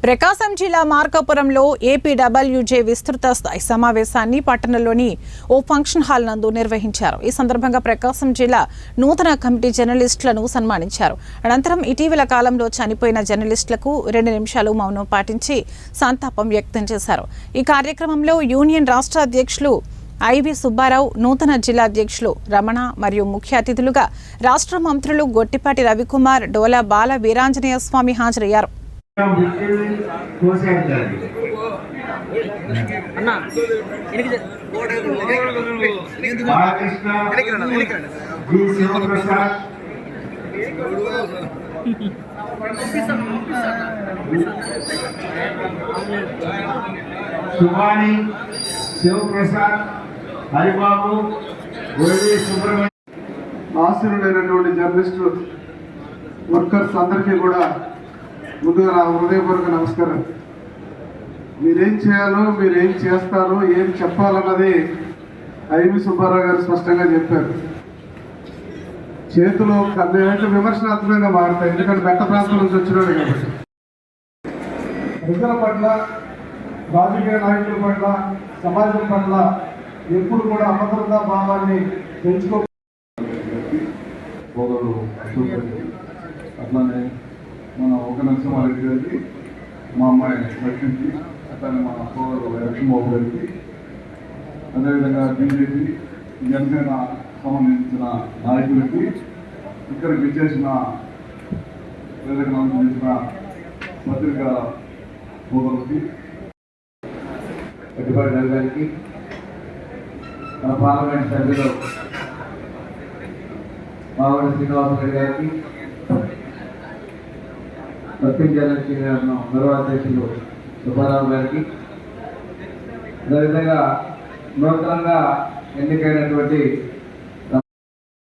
ప్రకాశం జిల్లా మార్కాపురంలో ఏపీడబ్ల్యూజే విస్తృత స్థాయి సమావేశాన్ని పట్టణంలోని ఓ ఫంక్షన్ హాల్ నందు నిర్వహించారు. ఈ సందర్భంగా ప్రకాశం జిల్లా నూతన కమిటీ జర్నలిస్టులను సన్మానించారు. అనంతరం ఇటీవల కాలంలో చనిపోయిన జర్నలిస్టులకు 2 నిమిషాలు మౌనం పాటించి సంతాపం వ్యక్తం చేశారు. ఈ కార్యక్రమంలో యూనియన్ రాష్ట్ర అధ్యక్షులు ఐవి సుబ్బారావు, నూతన జిల్లా అధ్యక్షులు రమణ మరియు ముఖ్య అతిథులుగా రాష్ట్ర మంత్రులు గొట్టిపాటి రవికుమార్, డోలా బాల వీరాంజనేయ స్వామి హాజరయ్యారు. సుమాని శివప్రసాద్, హరిబాబు, సుబ్రహ్మణ్యం, ఆశీనులైనటువంటి జర్నలిస్టు వర్కర్స్ అందరికీ కూడా ముందుగా నా హృదయపూర్వక నమస్కారం. మీరేం చేయాలో, మీరేం చేస్తారో, ఏం చెప్పాలన్నది ఐవి సుబ్బారావు గారు స్పష్టంగా చెప్పారు. చేతిలో కన్నేంటే విమర్శనాత్మకంగా మారుతాయి, ఎందుకంటే మెట్ట ప్రాంతం నుంచి వచ్చినాడు కాబట్టి. ప్రజల పట్ల, రాజకీయ నాయకుల పట్ల, సమాజం పట్ల ఎప్పుడు కూడా అభద్రతా భావాన్ని పెంచుకో. అట్లానే మన ఒక నరసింహారెడ్డి గారికి, మా అమ్మాయి లక్ష్మికి, అట్లానే మా సోదరు లక్ష్మీబాబు గారికి, అదేవిధంగా బీజేపీ, జనసేన సంబంధించిన నాయకులకి, ఇక్కడికి విచ్చేసిన సంబంధించిన పత్రికా సోదరులకి, గొట్టిపాటి రవి గారికి, మన పార్లమెంట్ సభ్యులు మావడి శ్రీనివాసరెడ్డి గారికి, సత్యం జర్నలిస్ట్ యూనియన్ గౌరవ అధ్యక్షులు సుబ్బారావు గారికి, అదేవిధంగా నూతనంగా ఎన్నికైనటువంటి